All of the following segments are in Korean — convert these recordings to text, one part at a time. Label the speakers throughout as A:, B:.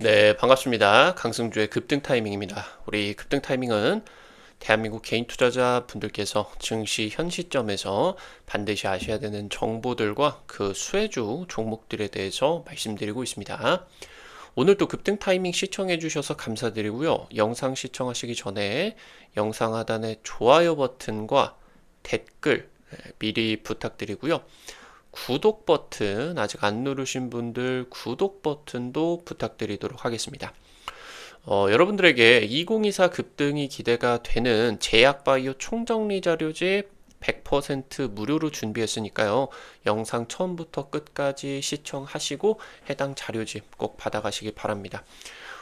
A: 네, 반갑습니다. 강승주의 급등 타이밍입니다. 우리 급등 타이밍은 대한민국 개인 투자자 분들께서 증시 현 시점에서 반드시 아셔야 되는 정보들과 그 수혜주 종목들에 대해서 말씀드리고 있습니다. 오늘도 급등 타이밍 시청해 주셔서 감사드리고요. 영상 시청하시기 전에 영상 하단에 좋아요 버튼과 댓글 미리 부탁드리고요. 구독 버튼 아직 안 누르신 분들 구독 버튼도 부탁드리도록 하겠습니다. 여러분들에게 2024 급등이 기대가 되는 제약바이오 총정리 자료집 100% 무료로 준비했으니까요. 영상 처음부터 끝까지 시청하시고 해당 자료집 꼭 받아가시기 바랍니다.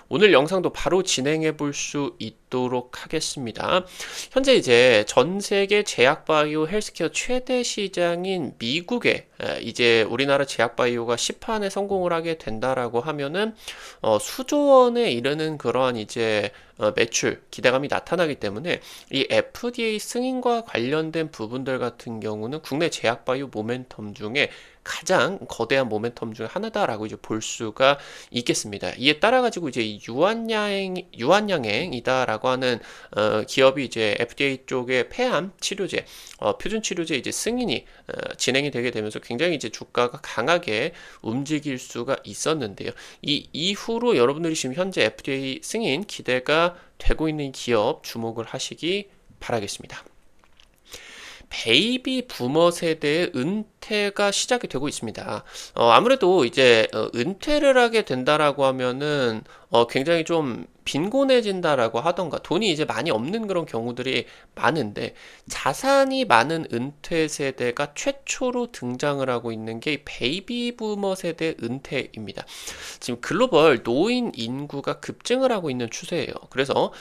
A: 오늘 영상도 바로 진행해 볼 수 있도록 하겠습니다. 현재 이제 전 세계 제약바이오 헬스케어 최대 시장인 미국에 이제 우리나라 제약바이오가 시판에 성공을 하게 된다라고 하면은 수조 원에 이르는 그러한 이제 매출 기대감이 나타나기 때문에 이 FDA 승인과 관련된 부분들 같은 경우는 국내 제약바이오 모멘텀 중에 가장 거대한 모멘텀 중 하나다라고 이제 볼 수가 있겠습니다. 이에 따라 가지고 이제 유한양행이다라고 하는 기업이 이제 FDA 쪽의 폐암 치료제, 표준 치료제 이제 승인이 진행이 되게 되면서 굉장히 이제 주가가 강하게 움직일 수가 있었는데요. 이 이후로 여러분들이 지금 현재 FDA 승인 기대가 되고 있는 기업 주목을 하시기 바라겠습니다. 베이비 부머 세대의 은퇴가 시작이 되고 있습니다. 아무래도 이제 은퇴를 하게 된다라고 하면은 굉장히 좀 빈곤해진다라고 하던가 돈이 이제 많이 없는 그런 경우들이 많은데 자산이 많은 은퇴 세대가 최초로 등장을 하고 있는 게 베이비 부머 세대 은퇴입니다. 지금 글로벌 노인 인구가 급증을 하고 있는 추세예요. 그래서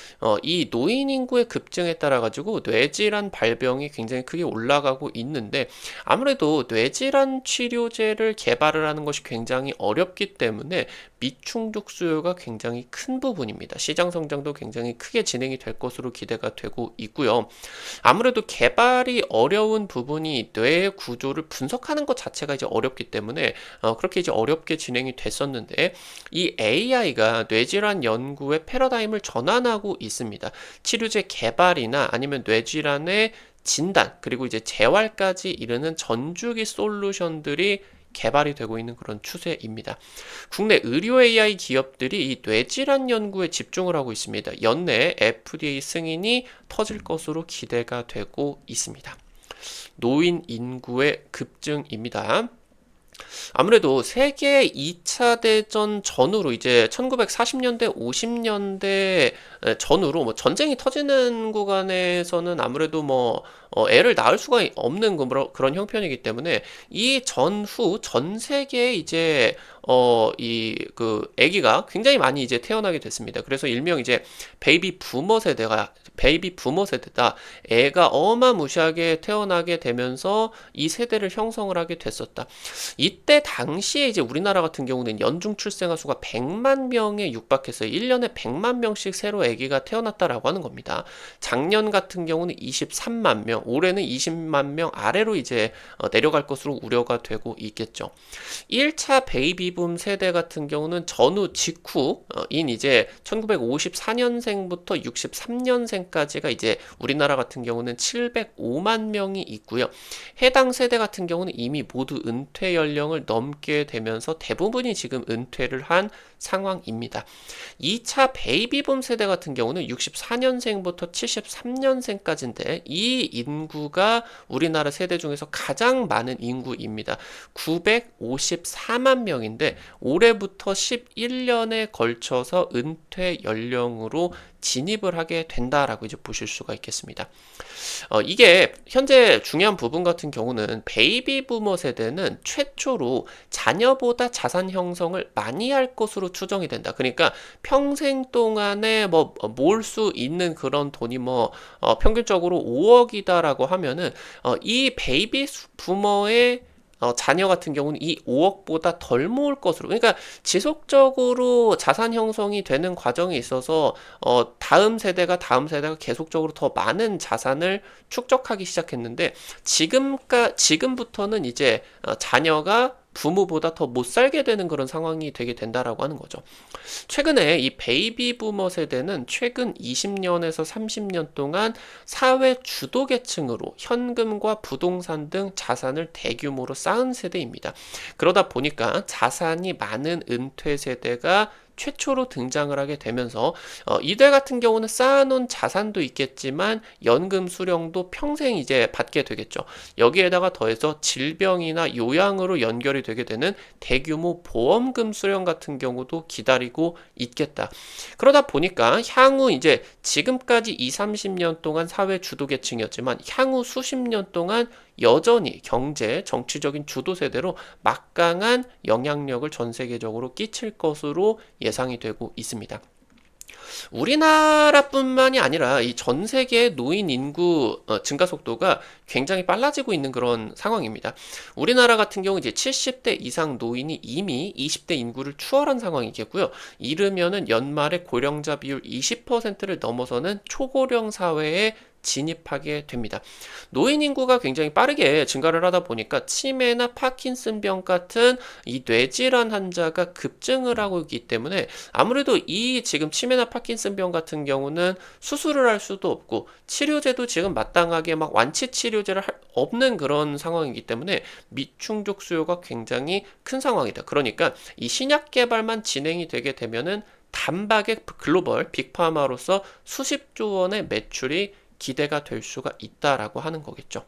A: 이 노인 인구의 급증에 따라 가지고 뇌질환 발병이 굉장히 크게 올라가고 있는데 아무래도 뇌질환 치료제를 개발을 하는 것이 굉장히 어렵기 때문에 미충족 수요가 굉장히 큰 부분입니다. 시장 성장도 굉장히 크게 진행이 될 것으로 기대가 되고 있고요. 아무래도 개발이 어려운 부분이 뇌의 구조를 분석하는 것 자체가 이제 어렵기 때문에 그렇게 이제 어렵게 진행이 됐었는데 이 AI가 뇌질환 연구의 패러다임을 전환하고 있습니다. 치료제 개발이나 아니면 뇌질환의 진단 그리고 이제 재활까지 이르는 전주기 솔루션들이 개발이 되고 있는 그런 추세입니다. 국내 의료 AI 기업들이 이 뇌질환 연구에 집중을 하고 있습니다. 연내 FDA 승인이 터질 것으로 기대가 되고 있습니다. 노인 인구의 급증입니다. 아무래도 세계 2차 대전 전후로 이제 1940년대, 50년대 전후로 뭐 전쟁이 터지는 구간에서는 아무래도 뭐 애를 낳을 수가 없는 그런 형편이기 때문에 이 전후 전 세계에 이제 이 그 아기가 굉장히 많이 이제 태어나게 됐습니다. 그래서 일명 이제 베이비 부머 세대다. 애가 어마무시하게 태어나게 되면서 이 세대를 형성을 하게 됐었다. 이때 당시에 이제 우리나라 같은 경우는 연중 출생아 수가 100만 명에 육박해서 1년에 100만 명씩 새로 아기가 태어났다라고 하는 겁니다. 작년 같은 경우는 23만 명, 올해는 20만 명 아래로 이제 내려갈 것으로 우려가 되고 있겠죠. 1차 베이비붐 세대 같은 경우는 전후 직후인 이제 1954년생부터 63년생까지가 이제 우리나라 같은 경우는 705만 명이 있고요. 해당 세대 같은 경우는 이미 모두 은퇴 연령을 넘게 되면서 대부분이 지금 은퇴를 한 상황입니다. 2차 베이비붐 세대 같은 경우는 64년생부터 73년생까지인데 이 인구가 우리나라 세대 중에서 가장 많은 인구입니다. 954만 명인데 올해부터 11년에 걸쳐서 은퇴 연령으로 진입을 하게 된다라고 이제 보실 수가 있겠습니다. 이게 현재 중요한 부분 같은 경우는 베이비 부머 세대는 최초로 자녀보다 자산 형성을 많이 할 것으로 추정이 된다. 그러니까 평생 동안에 뭐 모을 수 있는 그런 돈이 뭐 평균적으로 5억이다라고 하면은 이 베이비 부머의 자녀 같은 경우는 이 5억보다 덜 모을 것으로 그러니까 지속적으로 자산 형성이 되는 과정에 있어서 다음 세대가 계속적으로 더 많은 자산을 축적하기 시작했는데 지금부터는 이제 자녀가 부모보다 더 못 살게 되는 그런 상황이 되게 된다라고 하는 거죠. 최근에 이 베이비 부머 세대는 최근 20년에서 30년 동안 사회 주도 계층으로 현금과 부동산 등 자산을 대규모로 쌓은 세대입니다. 그러다 보니까 자산이 많은 은퇴 세대가 최초로 등장을 하게 되면서 이들 같은 경우는 쌓아놓은 자산도 있겠지만 연금 수령도 평생 이제 받게 되겠죠. 여기에다가 더해서 질병이나 요양으로 연결이 되게 되는 대규모 보험금 수령 같은 경우도 기다리고 있겠다. 그러다 보니까 향후 이제 지금까지 2, 30년 동안 사회 주도 계층이었지만 향후 수십 년 동안 여전히 경제, 정치적인 주도 세대로 막강한 영향력을 전 세계적으로 끼칠 것으로 예상이 되고 있습니다. 우리나라뿐만이 아니라 이 전 세계의 노인 인구 증가 속도가 굉장히 빨라지고 있는 그런 상황입니다. 우리나라 같은 경우 이제 70대 이상 노인이 이미 20대 인구를 추월한 상황이겠고요. 이르면은 연말에 고령자 비율 20%를 넘어서는 초고령 사회에 진입하게 됩니다. 노인 인구가 굉장히 빠르게 증가를 하다 보니까 치매나 파킨슨병 같은 이 뇌질환 환자가 급증을 하고 있기 때문에 아무래도 이 지금 치매나 파킨슨병 같은 경우는 수술을 할 수도 없고 치료제도 지금 마땅하게 막 완치 치료제를 없는 그런 상황이기 때문에 미충족 수요가 굉장히 큰 상황이다. 그러니까 이 신약 개발만 진행이 되게 되면은 단박에 글로벌 빅파마로서 수십조 원의 매출이 기대가 될 수가 있다라고 하는 거겠죠.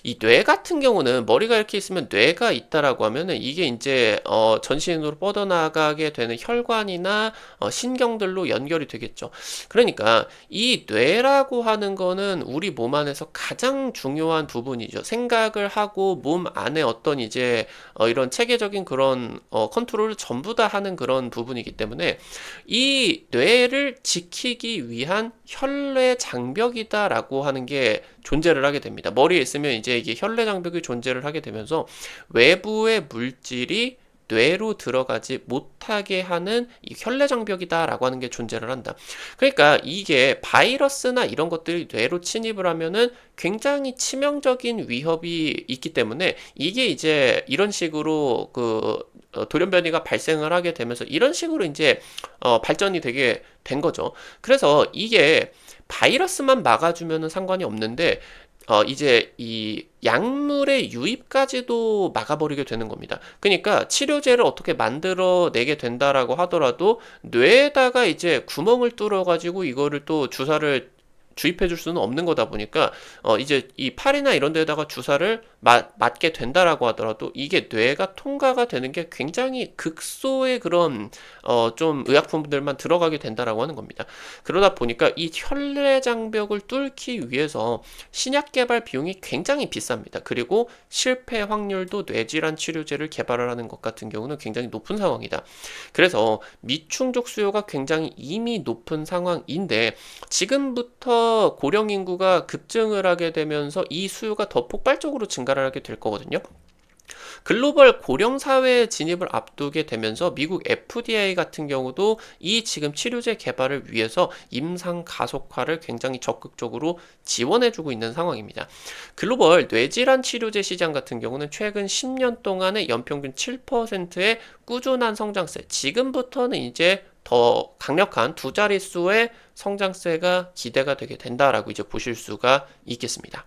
A: 이 뇌 같은 경우는 머리가 이렇게 있으면 뇌가 있다라고 하면은 이게 이제 전신으로 뻗어나가게 되는 혈관이나 신경들로 연결이 되겠죠. 그러니까 이 뇌라고 하는 거는 우리 몸 안에서 가장 중요한 부분이죠. 생각을 하고 몸 안에 어떤 이제 이런 체계적인 그런 컨트롤을 전부 다 하는 그런 부분이기 때문에 이 뇌를 지키기 위한 혈내 장벽이다라고 하는 게 존재를 하게 됩니다. 머리에 있으면 이제 이게 혈내 장벽이 존재를 하게 되면서 외부의 물질이 뇌로 들어가지 못하게 하는 이 혈내 장벽이다라고 하는 게 존재를 한다. 그러니까 이게 바이러스나 이런 것들이 뇌로 침입을 하면은 굉장히 치명적인 위협이 있기 때문에 이게 이제 이런 식으로 돌연변이가 발생을 하게 되면서 이런 식으로 이제 발전이 되게 된 거죠. 그래서 이게 바이러스만 막아주면은 상관이 없는데 이제 이 약물의 유입까지도 막아버리게 되는 겁니다. 그러니까 치료제를 어떻게 만들어내게 된다라고 하더라도 뇌에다가 이제 구멍을 뚫어가지고 이거를 또 주사를 주입해 줄 수는 없는 거다 보니까 이제 이 팔이나 이런 데다가 주사를 맞게 된다라고 하더라도 이게 뇌가 통과가 되는 게 굉장히 극소의 그런 좀 의약품들만 들어가게 된다라고 하는 겁니다. 그러다 보니까 이 혈내 장벽을 뚫기 위해서 신약 개발 비용이 굉장히 비쌉니다. 그리고 실패 확률도 뇌질환 치료제를 개발을 하는 것 같은 경우는 굉장히 높은 상황이다. 그래서 미충족 수요가 굉장히 이미 높은 상황인데 지금부터 고령 인구가 급증을 하게 되면서 이 수요가 더 폭발적으로 증가를 하게 될 거거든요. 글로벌 고령 사회에 진입을 앞두게 되면서 미국 FDA 같은 경우도 이 지금 치료제 개발을 위해서 임상 가속화를 굉장히 적극적으로 지원해주고 있는 상황입니다. 글로벌 뇌질환 치료제 시장 같은 경우는 최근 10년 동안의 연평균 7%의 꾸준한 성장세, 지금부터는 이제 더 강력한 두 자릿수의 성장세가 기대가 되게 된다라고 이제 보실 수가 있겠습니다.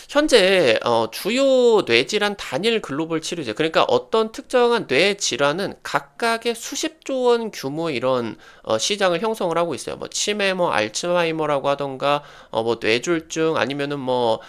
A: 현재 주요 뇌질환 단일 글로벌 치료제, 그러니까 어떤 특정한 뇌 질환은 각각의 수십조 원 규모의 이런 시장을 형성을 하고 있어요. 뭐 치매, 뭐 알츠하이머라고 하던가 뭐 뇌졸중 아니면은 뭐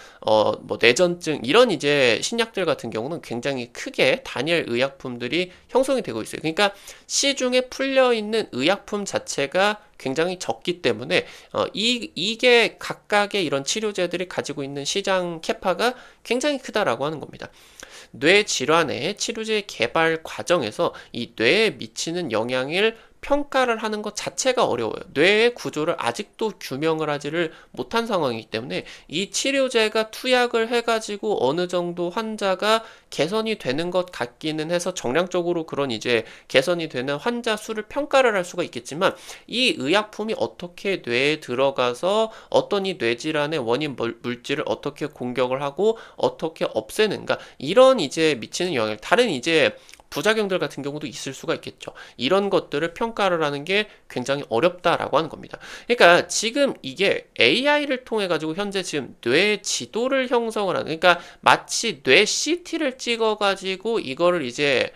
A: 뇌전증 이런 이제 신약들 같은 경우는 굉장히 크게 단일 의약품들이 형성이 되고 있어요. 그러니까 시중에 풀려 있는 의약품 자체가 굉장히 적기 때문에 이게 각각의 이런 치료제들이 가지고 있는 시장 캐파가 굉장히 크다라고 하는 겁니다. 뇌 질환의 치료제 개발 과정에서 이 뇌에 미치는 영향을 평가를 하는 것 자체가 어려워요. 뇌의 구조를 아직도 규명을 하지를 못한 상황이기 때문에 이 치료제가 투약을 해가지고 어느 정도 환자가 개선이 되는 것 같기는 해서 정량적으로 그런 이제 개선이 되는 환자 수를 평가를 할 수가 있겠지만, 이 의약품이 어떻게 뇌에 들어가서 어떤 이 뇌질환의 원인 물질을 어떻게 공격을 하고 어떻게 없애는가, 이런 이제 미치는 영향, 다른 이제 부작용들 같은 경우도 있을 수가 있겠죠. 이런 것들을 평가를 하는 게 굉장히 어렵다라고 하는 겁니다. 그러니까 지금 이게 AI를 통해 가지고 현재 지금 뇌 지도를 형성을 하는, 그러니까 마치 뇌 CT를 찍어 가지고 이거를 이제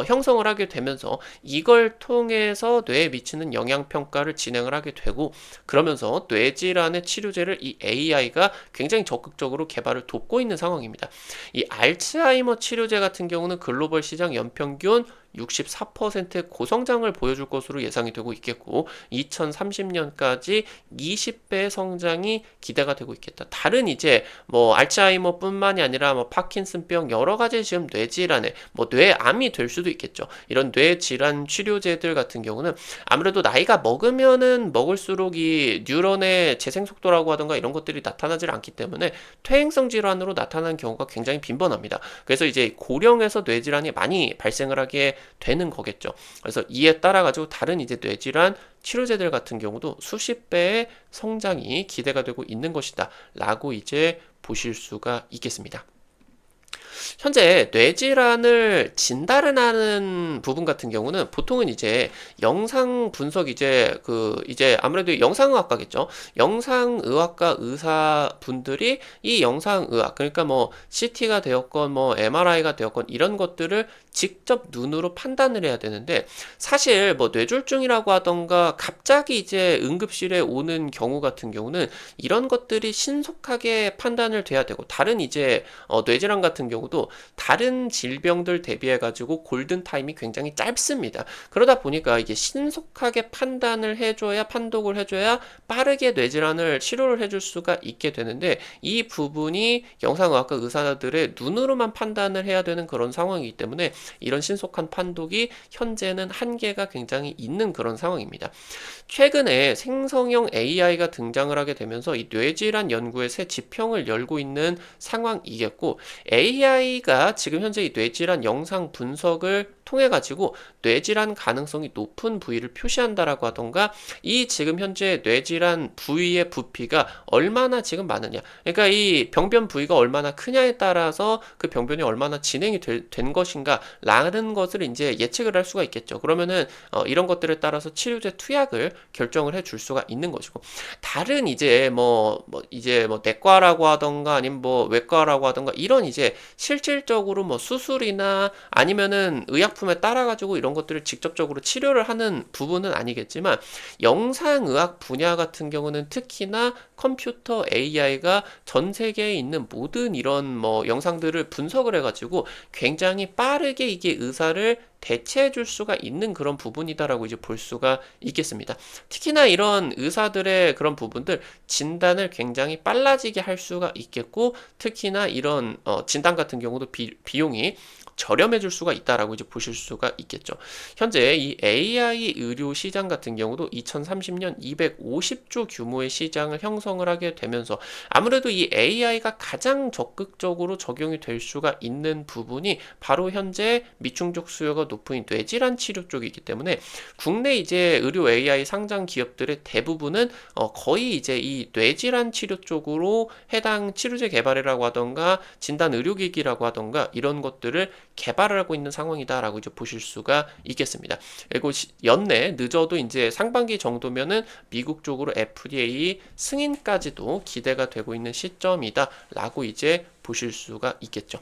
A: 형성을 하게 되면서 이걸 통해서 뇌에 미치는 영향 평가를 진행을 하게 되고, 그러면서 뇌질환의 치료제를 이 AI가 굉장히 적극적으로 개발을 돕고 있는 상황입니다. 이 알츠하이머 치료제 같은 경우는 글로벌 시장 연평균 64%의 고성장을 보여줄 것으로 예상이 되고 있겠고, 2030년까지 20배의 성장이 기대가 되고 있겠다. 다른 이제 뭐 알츠하이머뿐만이 아니라 뭐 파킨슨병, 여러 가지 지금 뇌질환에 뭐 뇌암이 될 수도 있겠죠. 이런 뇌질환 치료제들 같은 경우는 아무래도 나이가 먹으면은 먹을수록 이 뉴런의 재생 속도라고 하던가 이런 것들이 나타나질 않기 때문에 퇴행성 질환으로 나타나는 경우가 굉장히 빈번합니다. 그래서 이제 고령에서 뇌질환이 많이 발생을 하게 되는 거겠죠. 그래서 이에 따라 가지고 다른 이제 뇌질환 치료제들 같은 경우도 수십 배의 성장이 기대가 되고 있는 것이다 라고 이제 보실 수가 있겠습니다. 현재 뇌질환을 진단을 하는 부분 같은 경우는 보통은 이제 영상 분석, 이제 아무래도 영상의학과겠죠. 영상의학과 의사분들이 이 영상의학, 그러니까 뭐 CT가 되었건 뭐 MRI가 되었건 이런 것들을 직접 눈으로 판단을 해야 되는데, 사실 뭐 뇌졸중이라고 하던가 갑자기 이제 응급실에 오는 경우 같은 경우는 이런 것들이 신속하게 판단을 돼야 되고, 다른 이제 뇌질환 같은 경우도 다른 질병들 대비해 가지고 골든 타임이 굉장히 짧습니다. 그러다 보니까 이게 신속하게 판단을 해줘야, 판독을 해줘야 빠르게 뇌질환을 치료를 해줄 수가 있게 되는데, 이 부분이 영상의학과 의사들의 눈으로만 판단을 해야 되는 그런 상황이기 때문에 이런 신속한 판독이 현재는 한계가 굉장히 있는 그런 상황입니다. 최근에 생성형 AI가 등장을 하게 되면서 이 뇌질환 연구의 새 지평을 열고 있는 상황이겠고, AI가 지금 현재 이 뇌질환 영상 분석을 통해 가지고 뇌질환 가능성이 높은 부위를 표시한다라고 하던가, 이 지금 현재 뇌질환 부위의 부피가 얼마나 지금 많으냐, 그러니까 이 병변 부위가 얼마나 크냐에 따라서 그 병변이 얼마나 진행이 된 것인가 라는 것을 이제 예측을 할 수가 있겠죠. 그러면은 이런 것들에 따라서 치료제 투약을 결정을 해줄 수가 있는 것이고, 다른 이제 이제 내과라고 하던가 아니면 뭐 외과라고 하던가 이런 이제 실질적으로 뭐 수술이나 아니면은 의약품에 따라 가지고 이런 것들을 직접적으로 치료를 하는 부분은 아니겠지만, 영상의학 분야 같은 경우는 특히나 컴퓨터 AI가 전 세계에 있는 모든 이런 뭐 영상들을 분석을 해가지고 굉장히 빠르게 이게 의사를 대체해 줄 수가 있는 그런 부분이다라고 이제 볼 수가 있겠습니다. 특히나 이런 의사들의 그런 부분들 진단을 굉장히 빨라지게 할 수가 있겠고, 특히나 이런 진단 같은 경우도 비용이 저렴해 줄 수가 있다라고 이제 보실 수가 있겠죠. 현재 이 AI 의료 시장 같은 경우도 2030년 250조 규모의 시장을 형성을 하게 되면서, 아무래도 이 AI가 가장 적극적으로 적용이 될 수가 있는 부분이 바로 현재 미충족 수요가 높은 뇌질환 치료 쪽이기 때문에, 국내 이제 의료 AI 상장 기업들의 대부분은 거의 이제 이 뇌질환 치료 쪽으로 해당 치료제 개발이라고 하던가 진단 의료기기라고 하던가 이런 것들을 개발을 하고 있는 상황이다라고 이제 보실 수가 있겠습니다. 그리고 연내 늦어도 이제 상반기 정도면은 미국 쪽으로 FDA 승인까지도 기대가 되고 있는 시점이다라고 이제 보실 수가 있겠죠.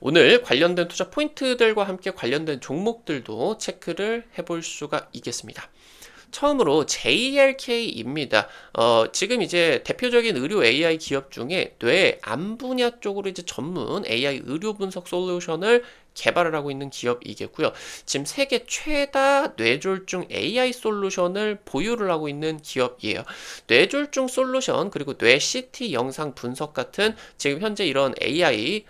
A: 오늘 관련된 투자 포인트들과 함께 관련된 종목들도 체크를 해볼 수가 있겠습니다. 처음으로 JRK입니다. 지금 이제 대표적인 의료 AI 기업 중에 뇌암 분야 쪽으로 이제 전문 AI 의료 분석 솔루션을 개발을 하고 있는 기업이겠고요. 지금 세계 최다 뇌졸중 AI 솔루션을 보유를 하고 있는 기업이에요. 뇌졸중 솔루션 그리고 뇌 CT 영상 분석 같은 지금 현재 이런 AI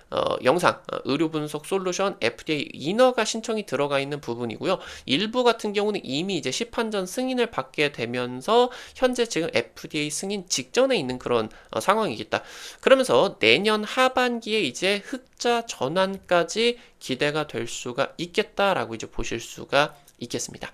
A: 영상 의료 분석 솔루션 FDA 인허가 신청이 들어가 있는 부분이고요. 일부 같은 경우는 이미 이제 시판전 승인을 받게 되면서 현재 지금 FDA 승인 직전에 있는 그런 상황이겠다. 그러면서 내년 하반기에 이제 흑자 전환까지 기대가 될 수가 있겠다라고 이제 보실 수가 있겠습니다.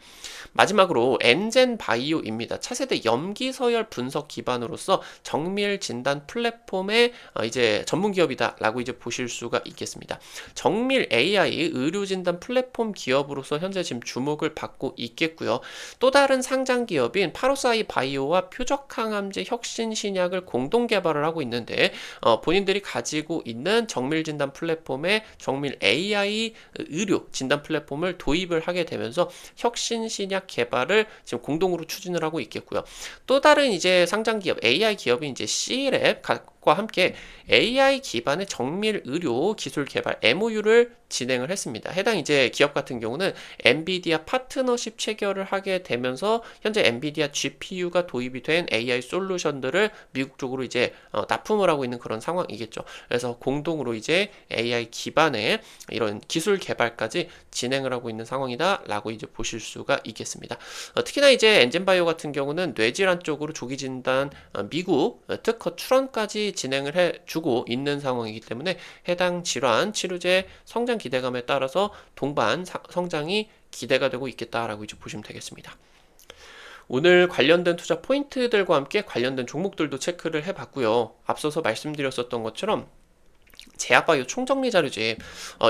A: 마지막으로 엔젠 바이오입니다. 차세대 염기 서열 분석 기반으로서 정밀 진단 플랫폼의 이제 전문 기업이다라고 이제 보실 수가 있겠습니다. 정밀 AI 의료 진단 플랫폼 기업으로서 현재 지금 주목을 받고 있겠고요. 또 다른 상장 기업인 파로사이 바이오와 표적 항암제 혁신 신약을 공동 개발을 하고 있는데 본인들이 가지고 있는 정밀 진단 플랫폼에 정밀 AI 의료 진단 플랫폼을 도입을 하게 되면서 혁신 신약 개발을 지금 공동으로 추진을 하고 있겠고요. 또 다른 이제 상장 기업 AI 기업인 이제 C랩과 함께 AI 기반의 정밀 의료 기술 개발 MOU를 진행을 했습니다. 해당 이제 기업 같은 경우는 엔비디아 파트너십 체결을 하게 되면서 현재 엔비디아 GPU가 도입이 된 AI 솔루션들을 미국 쪽으로 이제 납품을 하고 있는 그런 상황이겠죠. 그래서 공동으로 이제 AI 기반의 이런 기술 개발까지 진행을 하고 있는 상황이다라고 이제 보실 수가 있겠습니다. 특히나 이제 엔젠바이오 같은 경우는 뇌질환 쪽으로 조기 진단 미국 특허 출원까지 진행을 해주고 있는 상황이기 때문에 해당 질환 치료제 성장 기대감에 따라서 동반 성장이 기대가 되고 있겠다라고 이제 보시면 되겠습니다. 오늘 관련된 투자 포인트들과 함께 관련된 종목들도 체크를 해봤고요. 앞서서 말씀드렸었던 것처럼 제약바이오 총정리 자료집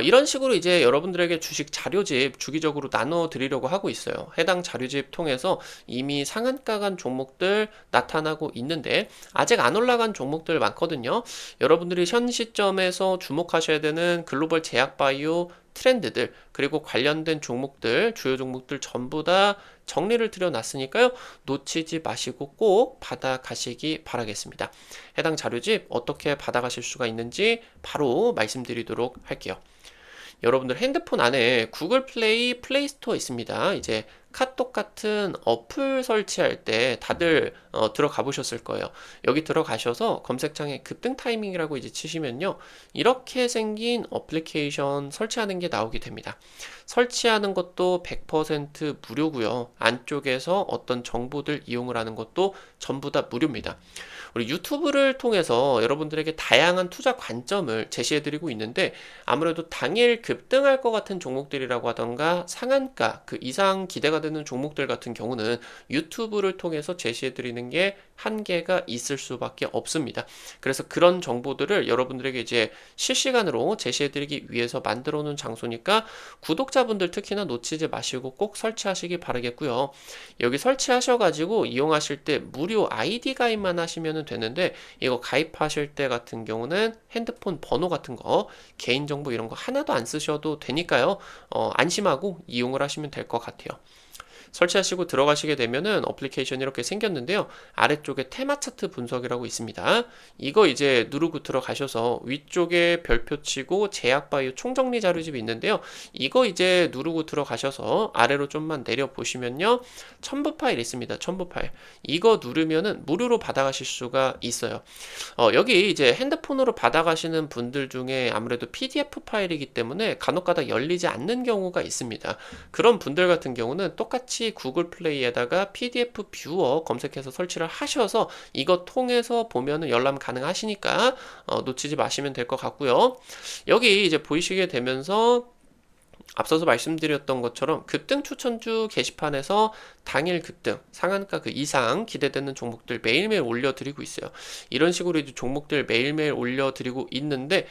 A: 이런 식으로 이제 여러분들에게 주식 자료집 주기적으로 나눠 드리려고 하고 있어요. 해당 자료집 통해서 이미 상한가 간 종목들 나타나고 있는데 아직 안 올라간 종목들 많거든요. 여러분들이 현 시점에서 주목하셔야 되는 글로벌 제약바이오 트렌드들 그리고 관련된 종목들 주요 종목들 전부 다 정리를 드려놨으니까요. 놓치지 마시고 꼭 받아가시기 바라겠습니다. 해당 자료집 어떻게 받아가실 수가 있는지 바로 말씀드리도록 할게요. 여러분들 핸드폰 안에 구글 플레이, 플레이스토어 있습니다. 이제 카톡 같은 어플 설치할 때 다들 들어가 보셨을 거예요. 여기 들어가셔서 검색창에 급등 타이밍이라고 이제 치시면요. 이렇게 생긴 어플리케이션 설치하는 게 나오게 됩니다. 설치하는 것도 100% 무료고요. 안쪽에서 어떤 정보들 이용을 하는 것도 전부 다 무료입니다. 우리 유튜브를 통해서 여러분들에게 다양한 투자 관점을 제시해드리고 있는데 아무래도 당일 급등할 것 같은 종목들이라고 하던가 상한가 그 이상 기대가 되는 종목들 같은 경우는 유튜브를 통해서 제시해드리는 게 한계가 있을 수밖에 없습니다. 그래서 그런 정보들을 여러분들에게 이제 실시간으로 제시해드리기 위해서 만들어 놓은 장소니까 구독자분들 특히나 놓치지 마시고 꼭 설치하시기 바라겠고요. 여기 설치하셔가지고 이용하실 때 무료 아이디 가입만 하시면 되는데 이거 가입하실 때 같은 경우는 핸드폰 번호 같은 거 개인정보 이런 거 하나도 안 쓰셔도 되니까요. 안심하고 이용을 하시면 될 것 같아요. 설치하시고 들어가시게 되면은 어플리케이션이 이렇게 생겼는데요. 아래쪽에 테마 차트 분석이라고 있습니다. 이거 이제 누르고 들어가셔서 위쪽에 별표 치고 제약바이오 총정리 자료집이 있는데요. 이거 이제 누르고 들어가셔서 아래로 좀만 내려 보시면요. 첨부 파일 있습니다. 첨부 파일. 이거 누르면은 무료로 받아가실 수가 있어요. 여기 이제 핸드폰으로 받아가시는 분들 중에 아무래도 PDF 파일이기 때문에 간혹가다 열리지 않는 경우가 있습니다. 그런 분들 같은 경우는 똑같이 구글 플레이에다가 PDF 뷰어 검색해서 설치를 하셔서 이거 통해서 보면은 열람 가능하시니까 놓치지 마시면 될 것 같고요. 여기 이제 보이시게 되면서 앞서서 말씀드렸던 것처럼 급등 추천주 게시판에서 당일 급등, 상한가 그 이상 기대되는 종목들 매일매일 올려드리고 있어요. 이런 식으로 이제 종목들 매일매일 올려드리고 있는데,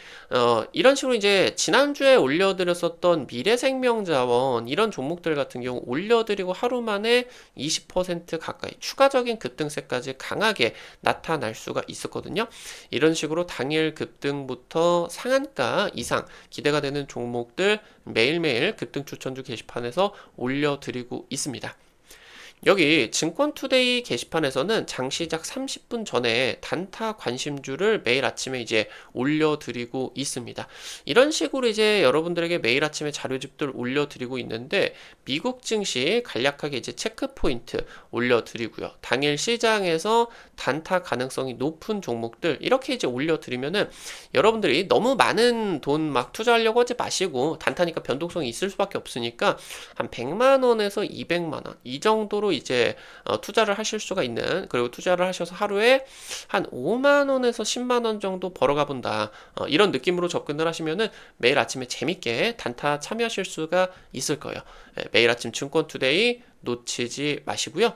A: 이런 식으로 이제 지난주에 올려드렸었던 미래생명자원 이런 종목들 같은 경우 올려드리고 하루 만에 20% 가까이 추가적인 급등세까지 강하게 나타날 수가 있었거든요. 이런 식으로 당일 급등부터 상한가 이상 기대가 되는 종목들 매일매일 급등 추천주 게시판에서 올려드리고 있습니다. 여기 증권투데이 게시판에서는 장시작 30분 전에 단타 관심주를 매일 아침에 이제 올려드리고 있습니다. 이런 식으로 이제 여러분들에게 매일 아침에 자료집들 올려드리고 있는데, 미국 증시 간략하게 이제 체크 포인트 올려드리고요. 당일 시장에서 단타 가능성이 높은 종목들 이렇게 이제 올려드리면은, 여러분들이 너무 많은 돈 막 투자하려고 하지 마시고, 단타니까 변동성이 있을 수밖에 없으니까 한 100만 원에서 200만 원 이 정도로 이제 투자를 하실 수가 있는, 그리고 투자를 하셔서 하루에 한 5만 원에서 10만 원 정도 벌어가 본다, 이런 느낌으로 접근을 하시면은 매일 아침에 재밌게 단타 참여하실 수가 있을 거예요. 매일 아침 증권투데이 놓치지 마시고요.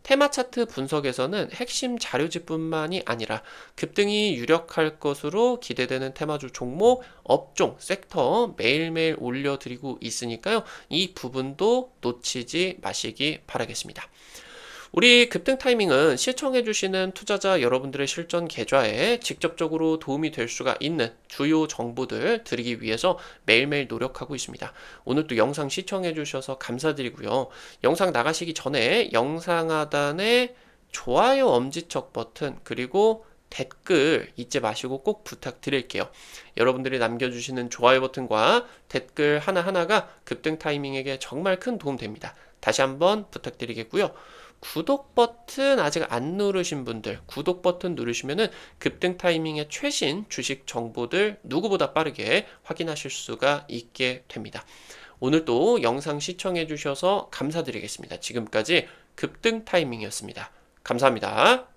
A: 테마 차트 분석에서는 핵심 자료집뿐만이 아니라 급등이 유력할 것으로 기대되는 테마주 종목, 업종, 섹터 매일매일 올려드리고 있으니까요. 이 부분도 놓치지 마시기 바라겠습니다. 우리 급등 타이밍은 시청해주시는 투자자 여러분들의 실전 계좌에 직접적으로 도움이 될 수가 있는 주요 정보들 드리기 위해서 매일매일 노력하고 있습니다. 오늘 또 영상 시청해주셔서 감사드리고요. 영상 나가시기 전에 영상 하단에 좋아요 엄지척 버튼, 그리고 댓글 잊지 마시고 꼭 부탁드릴게요. 여러분들이 남겨주시는 좋아요 버튼과 댓글 하나하나가 급등 타이밍에게 정말 큰 도움 됩니다. 다시 한번 부탁드리겠고요. 구독 버튼 아직 안 누르신 분들, 구독 버튼 누르시면은 급등 타이밍의 최신 주식 정보들 누구보다 빠르게 확인하실 수가 있게 됩니다. 오늘도 영상 시청해 주셔서 감사드리겠습니다. 지금까지 급등 타이밍이었습니다. 감사합니다.